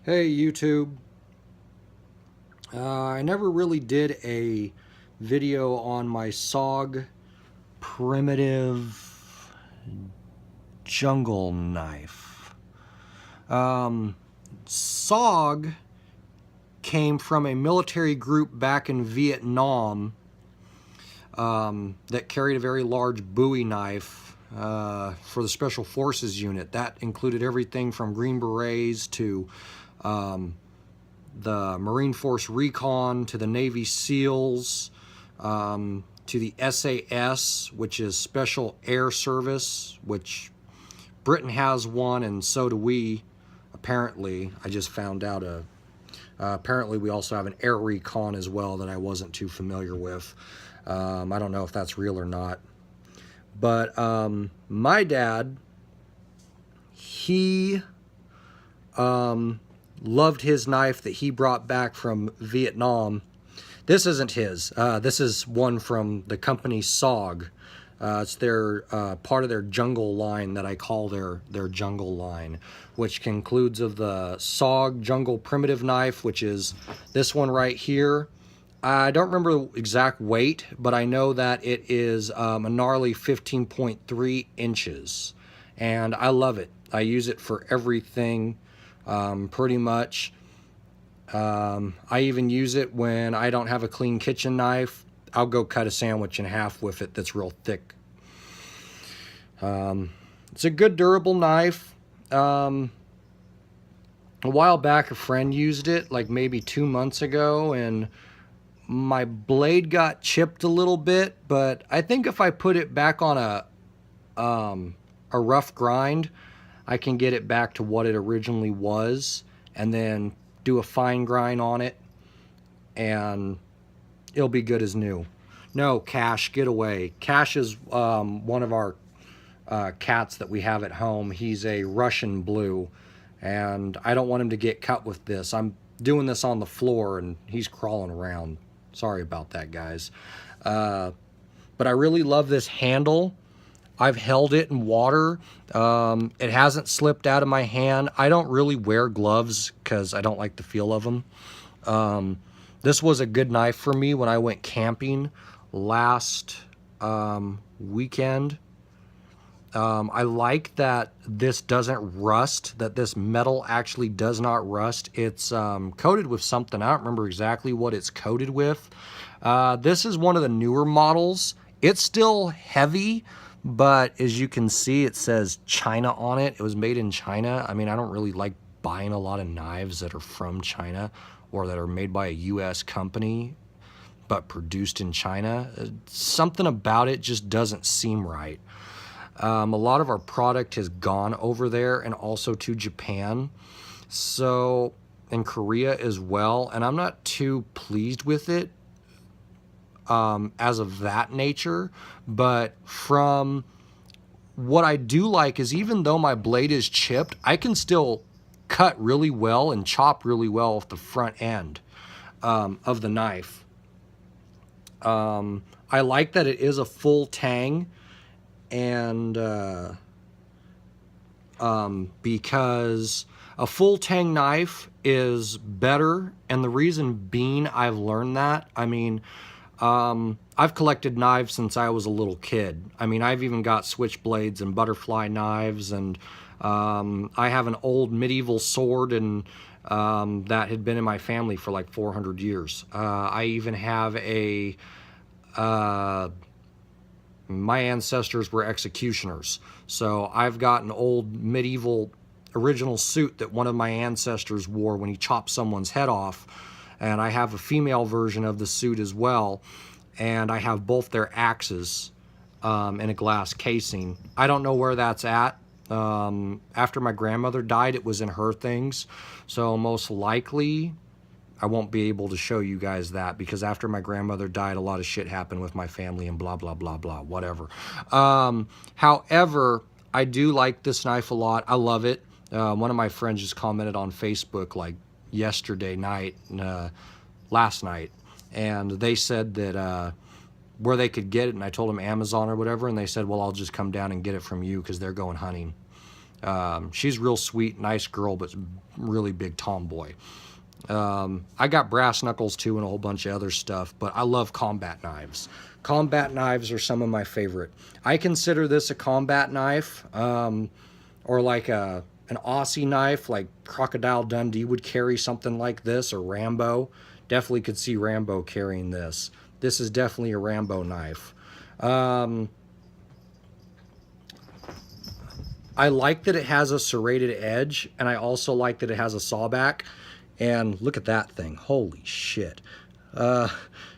Hey YouTube, I never really did a video on my SOG primitive jungle knife. SOG came from a military group back in Vietnam that carried a very large Bowie knife for the Special Forces unit. That included everything from Green Berets to the Marine Force Recon to the Navy SEALs to the SAS, which is Special Air Service, which Britain has one and so do we, apparently. I just found out apparently we also have an Air Recon as well that I wasn't too familiar with. I don't know if that's real or not. But my dad, he loved his knife that he brought back from Vietnam. This isn't his. This is one from the company SOG. It's their part of their jungle line that I call their jungle line, which concludes of the SOG Jungle Primitive Knife, which is this one right here. I don't remember the exact weight, but I know that it is a gnarly 15.3 inches, and I love it. I use it for everything, pretty much. I even use it when I don't have a clean kitchen knife. I'll go cut a sandwich in half with it that's real thick. It's a good durable knife. A while back, a friend used it, like maybe 2 months ago, and my blade got chipped a little bit, but I think if I put it back on a rough grind, I can get it back to what it originally was, and then do a fine grind on it, and it'll be good as new. No, Cash, get away. Cash is one of our cats that we have at home. He's a Russian blue, and I don't want him to get cut with this. I'm doing this on the floor, and he's crawling around. Sorry about that, guys. But I really love this handle. I've held it in water. It hasn't slipped out of my hand. I don't really wear gloves because I don't like the feel of them. This was a good knife for me when I went camping last weekend. I like that this doesn't rust, that this metal actually does not rust. It's coated with something. I don't remember exactly what it's coated with. This is one of the newer models. It's still heavy, but as you can see, it says China on it. It was made in China. I mean, I don't really like buying a lot of knives that are from China or that are made by a US company but produced in China. Something about it just doesn't seem right. A lot of our product has gone over there and also to Japan, so in Korea as well, and I'm not too pleased with it as of that nature. But from what I do like is, even though my blade is chipped, I can still cut really well and chop really well off the front end of the knife. I like that it is a full tang, and because a full tang knife is better, and the reason being, I've learned that, I mean, I've collected knives since I was a little kid. I mean, I've even got switchblades and butterfly knives, and I have an old medieval sword, and that had been in my family for like 400 years. I even have a my ancestors were executioners, so I've got an old medieval original suit that one of my ancestors wore when he chopped someone's head off, and I have a female version of the suit as well, and I have both their axes in a glass casing. I don't know where that's at. After my grandmother died, it was in her things, so most likely I won't be able to show you guys that, because after my grandmother died, a lot of shit happened with my family and blah, blah, blah, blah, whatever. However, I do like this knife a lot. I love it. One of my friends just commented on Facebook like yesterday night, last night, and they said that where they could get it, and I told them Amazon or whatever, and they said, well, I'll just come down and get it from you because they're going hunting. She's real sweet, nice girl, but really big tomboy. I got brass knuckles too and a whole bunch of other stuff, but I love combat knives. Combat knives are some of my favorite. I consider this a combat knife, or like an Aussie knife, like Crocodile Dundee would carry something like this, or Rambo. Definitely could see Rambo carrying this. This is definitely a Rambo knife. I like that it has a serrated edge, and I also like that it has a sawback. And look at that thing. Holy shit.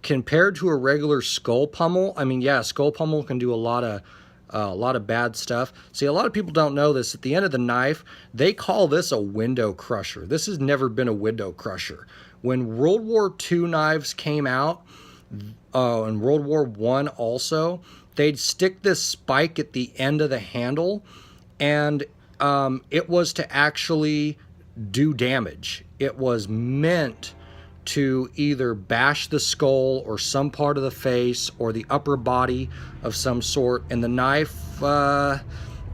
Compared to a regular skull pummel, I mean, yeah, skull pummel can do a lot of bad stuff. See, a lot of people don't know this. At the end of the knife, they call this a window crusher. This has never been a window crusher. When World War II knives came out, and World War I also, they'd stick this spike at the end of the handle, and it was to actually do damage. It was meant to either bash the skull or some part of the face or the upper body of some sort, and the knife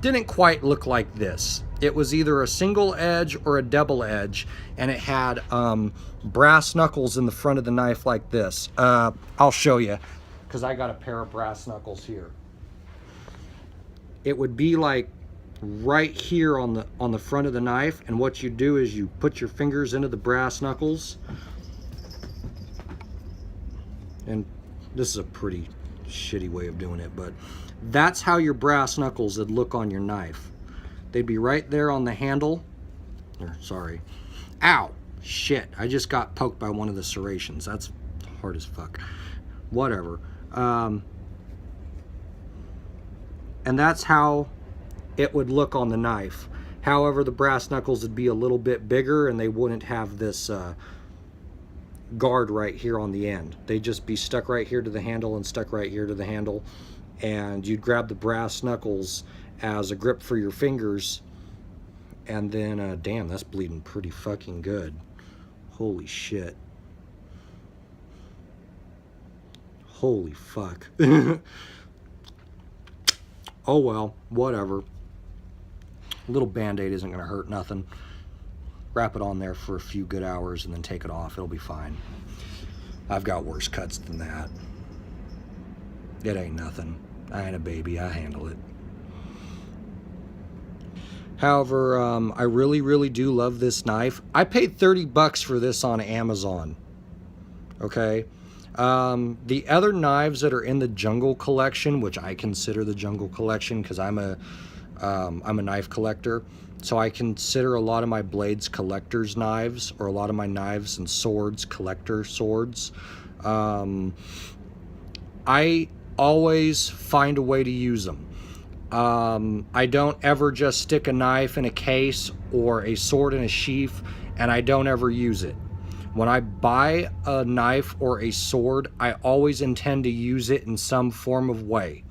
didn't quite look like this. It was either a single edge or a double edge, and it had brass knuckles in the front of the knife like this. I'll show you, because I got a pair of brass knuckles here. It would be like right here on the front of the knife, and what you do is you put your fingers into the brass knuckles, and this is a pretty shitty way of doing it, but that's how your brass knuckles would look on your knife. They'd be right there on the handle. Sorry. Ow! Shit, I just got poked by one of the serrations. That's hard as fuck. Whatever. And that's how it would look on the knife. However, the brass knuckles would be a little bit bigger, and they wouldn't have this guard right here on the end. They'd just be stuck right here to the handle and stuck right here to the handle, and you'd grab the brass knuckles as a grip for your fingers, and then damn, that's bleeding pretty fucking good. Holy shit. Holy fuck. Oh well, whatever. A little band-aid isn't gonna hurt nothing. Wrap it on there for a few good hours and then take it off. It'll be fine. I've got worse cuts than that. It ain't nothing. I ain't a baby. I handle it. However, I really, really do love this knife. I paid 30 bucks for this on Amazon. Okay? The other knives that are in the Jungle collection, which I consider the Jungle collection because I'm a knife collector, so I consider a lot of my blades collector's knives, or a lot of my knives and swords collector swords. I always find a way to use them. I don't ever just stick a knife in a case or a sword in a sheath and I don't ever use it. When I buy a knife or a sword, I always intend to use it in some form of way.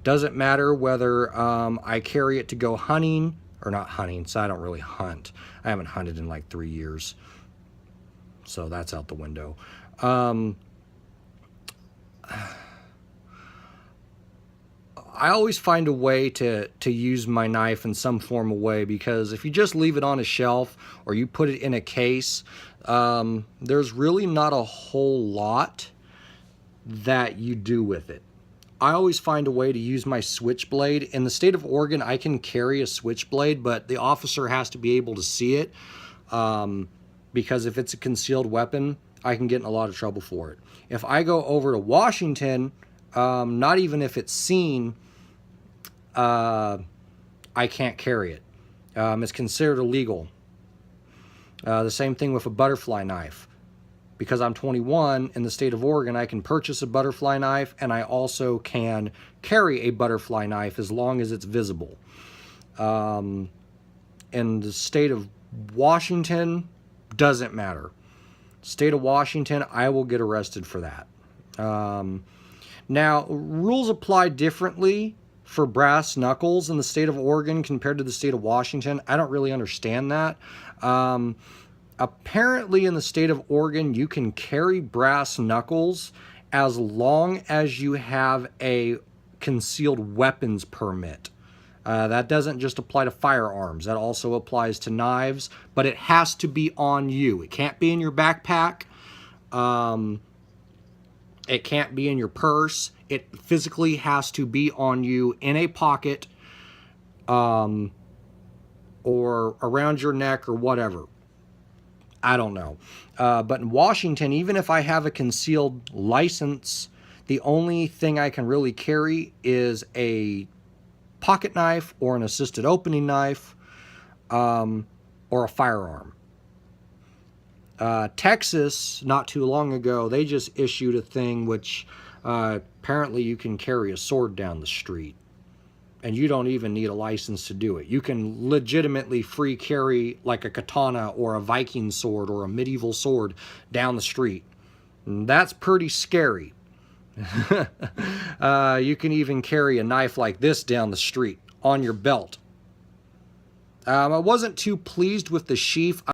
Doesn't matter whether I carry it to go hunting, or not hunting, so I don't really hunt. I haven't hunted in like 3 years, so that's out the window. I always find a way to use my knife in some form of way, because if you just leave it on a shelf or you put it in a case, there's really not a whole lot that you do with it. I always find a way to use my switchblade. In the state of Oregon, I can carry a switchblade, but the officer has to be able to see it, because if it's a concealed weapon, I can get in a lot of trouble for it. If I go over to Washington, not even if it's seen, I can't carry it. It's considered illegal. The same thing with a butterfly knife. Because I'm 21 in the state of Oregon, I can purchase a butterfly knife, and I also can carry a butterfly knife as long as it's visible. In the state of Washington, doesn't matter. State of Washington, I will get arrested for that. Now, rules apply differently for brass knuckles in the state of Oregon compared to the state of Washington. I don't really understand that. Apparently in the state of Oregon, you can carry brass knuckles as long as you have a concealed weapons permit. That doesn't just apply to firearms. That also applies to knives, but it has to be on you. It can't be in your backpack. It can't be in your purse. It physically has to be on you in a pocket, or around your neck or whatever. I don't know. But in Washington, even if I have a concealed license, the only thing I can really carry is a pocket knife or an assisted opening knife, or a firearm. Texas, not too long ago, they just issued a thing which apparently you can carry a sword down the street. And you don't even need a license to do it. You can legitimately free carry like a katana or a Viking sword or a medieval sword down the street. And that's pretty scary. You can even carry a knife like this down the street on your belt. I wasn't too pleased with the sheath.